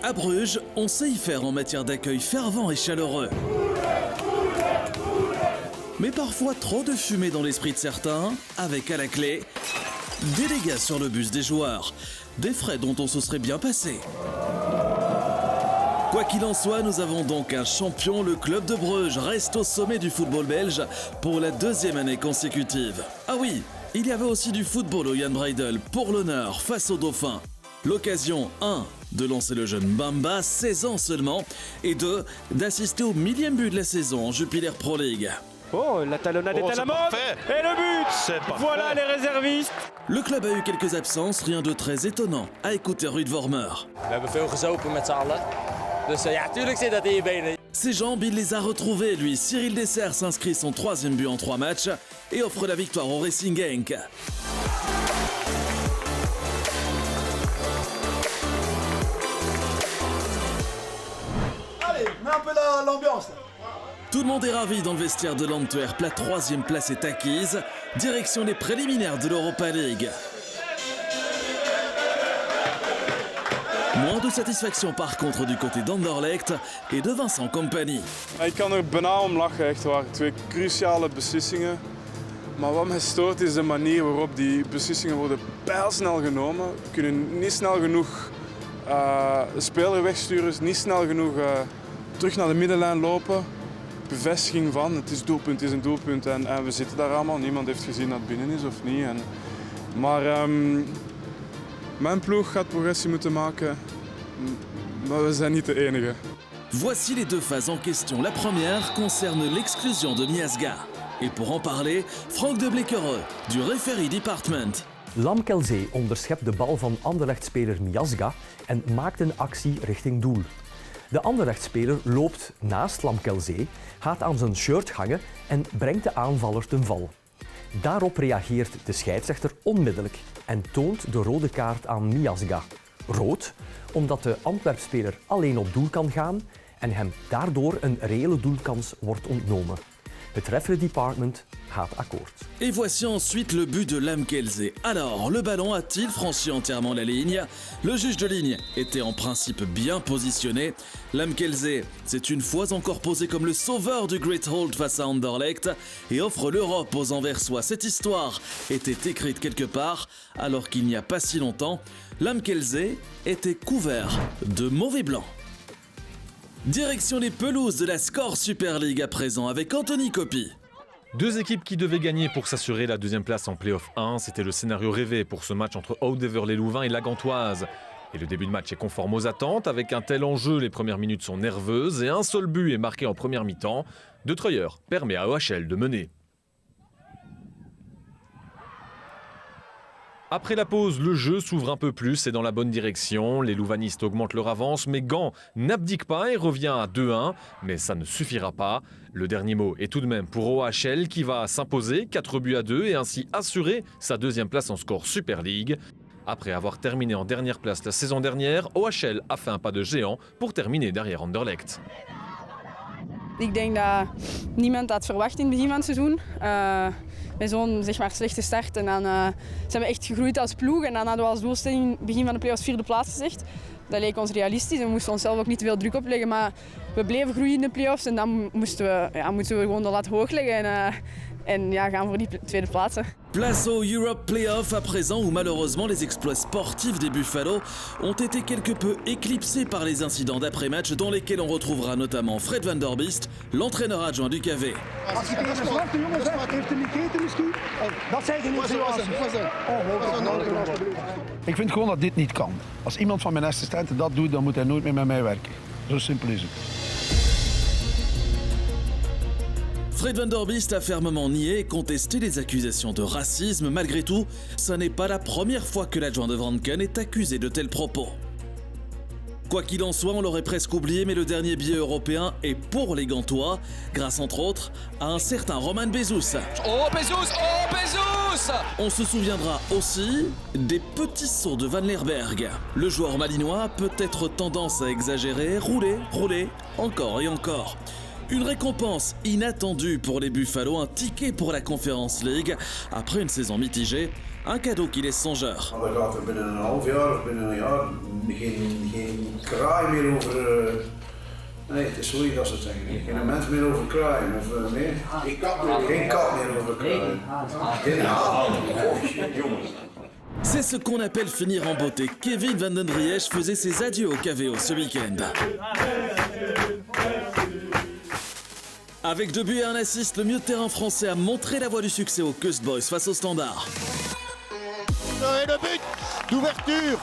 À Bruges, on sait y faire en matière d'accueil fervent et chaleureux. Mais parfois trop de fumée dans l'esprit de certains, avec à la clé des dégâts sur le bus des joueurs, des frais dont on se serait bien passé. Quoi qu'il en soit, nous avons donc un champion. Le club de Bruges reste au sommet du football belge pour la 2e année consécutive. Ah oui, il y avait aussi du football au Jan Breydel pour l'honneur face aux Dauphins. L'occasion 1 de lancer le jeune Bamba, 16 ans seulement, et 2 d'assister au 1000e but de la saison en Jupiler Pro League. Oh, la talonnade est à la mode. Et le but. Voilà les réservistes. Le club a eu quelques absences, rien de très étonnant. À écouter Ruud Vormer. We hebben veel gezopen met z'n allen. Dus ja, tuurlijk zit dat in je benen. Ses jambes, il les a retrouvées, lui. Cyril Dessers s'inscrit son 3e but en 3 matchs et offre la victoire au Racing Genk. Allez, mets un peu l'ambiance. Tout le monde est ravi dans le vestiaire de l'Antwerp. La 3e place est acquise. Direction les préliminaires de l'Europa League. Moins de satisfaction par contre du côté d'Anderlecht et de Vincent Kompany. Ik kan er bijna om lachen, echt waar. 2 cruciale beslissingen. Maar wat mij stoort is de manier waarop die beslissingen worden pijlsnel genomen. We kunnen niet snel genoeg de speler wegsturen, niet snel genoeg terug naar de middenlijn lopen. Bevestiging van, het is doelpunt, het is een doelpunt en we zitten daar allemaal. Niemand heeft gezien dat het binnen is of niet. Maar mijn ploeg gaat progressie moeten maken, maar we zijn niet de enige. Voici les 2 phases en question. La première concerne l'exclusion de Miasga. Et pour en parler, Frank de Blekereux, du Referee Department. Lamkelzee onderschept de bal van Anderlecht-speler Miasga en maakt een actie richting doel. De Anderlecht-speler loopt naast Lamkelzee, gaat aan zijn shirt hangen en brengt de aanvaller ten val. Daarop reageert de scheidsrechter onmiddellijk en toont de rode kaart aan Miasga. Rood, omdat de Antwerp-speler alleen op doel kan gaan en hem daardoor een reële doelkans wordt ontnomen. Het referee department gaat akkoord. Et voici ensuite le but de Lamkelzee. Alors, le ballon a-t-il franchi entièrement la ligne? Le juge de ligne était en principe bien positionné. Lamkelzee s'est une fois encore posé comme le sauveur du Great Hold face à Anderlecht et offre l'Europe aux Anversois. Cette histoire était écrite quelque part, alors qu'il n'y a pas si longtemps, Lamkelzee était couvert de mauvais blanc. Direction les pelouses de la Score Super League à présent avec Anthony Coppi. 2 équipes qui devaient gagner pour s'assurer la 2e place en Play-off 1. C'était le scénario rêvé pour ce match entre Haut-Dever-les-Louvains et la Gantoise. Et le début de match est conforme aux attentes. Avec un tel enjeu, les premières minutes sont nerveuses et un seul but est marqué en première mi-temps. De Treuer permet à OHL de mener. Après la pause, le jeu s'ouvre un peu plus et dans la bonne direction. Les louvanistes augmentent leur avance, mais Gand n'abdique pas et revient à 2-1. Mais ça ne suffira pas. Le dernier mot est tout de même pour OHL qui va s'imposer 4-2 et ainsi assurer sa 2e place en Score Super League. Après avoir terminé en dernière place la saison dernière, OHL a fait un pas de géant pour terminer derrière Anderlecht. Ik denk dat niemand had verwacht in het begin van het seizoen. Met zo'n slechte start. En dan zijn we echt gegroeid als ploeg. En dan hadden we als doelstelling in het begin van de play-offs 4e plaats gezegd. Dat leek ons realistisch en we moesten onszelf ook niet te veel druk opleggen. Maar we bleven groeien in de play-offs en dan moesten we gewoon de lat hoog leggen. En gaan voor die 2e plaatsen. Place au Europe Playoff à présent où malheureusement les exploits sportifs des Buffalo ont été quelque peu éclipsés par les incidents d'après-match dans lesquels on retrouvera notamment Fred Van Der Biest, l'entraîneur adjoint du KV. Als je tegen een zwarte jongen zegt, heeft hij niet gegeten misschien? Dat zijn geen situaties. Ik vind gewoon dat dit niet kan. Als iemand van mijn assistenten dat doet, dan moet hij nooit meer met mij werken. Zo simpel is het. Fred Van Der Biest a fermement nié et contesté les accusations de racisme. Malgré tout, ce n'est pas la première fois que l'adjoint de Vranken est accusé de tels propos. Quoi qu'il en soit, on l'aurait presque oublié, mais le dernier billet européen est pour les Gantois, grâce entre autres à un certain Roman Bezous. Oh Bezous! Oh Bezous! On se souviendra aussi des petits sauts de Van Lerberg. Le joueur malinois a peut-être tendance à exagérer, rouler, encore et encore. Une récompense inattendue pour les Buffalo, un ticket pour la Conference League. Après une saison mitigée, un cadeau qui laisse songeur. Dan gaat er binnen een half jaar of binnen een jaar geen kraai meer over... Nee, het is zoiets als het zeggen. Geen mens meer over kraaien. Of nee, geen kat meer over kraaien. C'est ce qu'on appelle finir en beauté. Kevin Van den Driesch faisait ses adieux au KVO ce week-end. Avec 2 buts et un assist, le milieu de terrain français a montré la voie du succès aux Cust Boys face au Standard. Et le but d'ouverture,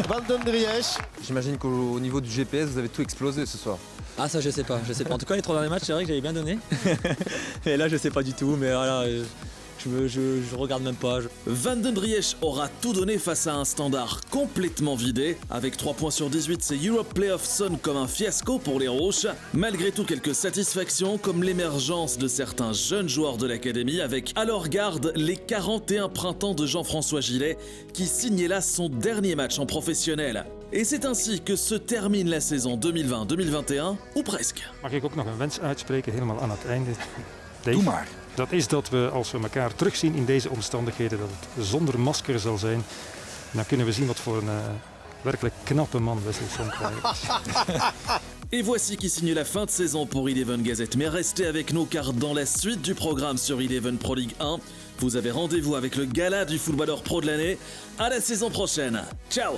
Van den Driesch. J'imagine qu'au niveau du GPS, vous avez tout explosé ce soir. Ah ça je sais pas. En tout cas les 3 derniers matchs c'est vrai que j'avais bien donné. Et là je sais pas du tout, mais voilà, je regarde même pas. Van den Driesch aura tout donné face à un Standard complètement vidé. Avec 3 points sur 18, ces Europe Playoffs sonnent comme un fiasco pour les Rouges. Malgré tout, quelques satisfactions comme l'émergence de certains jeunes joueurs de l'académie avec à leur garde les 41 printemps de Jean-François Gillet qui signait là son dernier match en professionnel. Et c'est ainsi que se termine la saison 2020-2021, ou presque. Mag ik ook nog een wens uitspreken helemaal aan het einde? Doe maar. Dat is dat we, als we elkaar terugzien in deze omstandigheden, dat het zonder masker zal zijn. En dan kunnen we zien wat voor een werkelijk knappe man Wesley Sonkrij is. Et voici qui signe la fin de saison pour Eleven Gazette. Mais restez avec nous car dans la suite du programme sur Eleven Pro League 1, vous avez rendez-vous avec le gala du footballeur pro de l'année. À la saison prochaine. Ciao!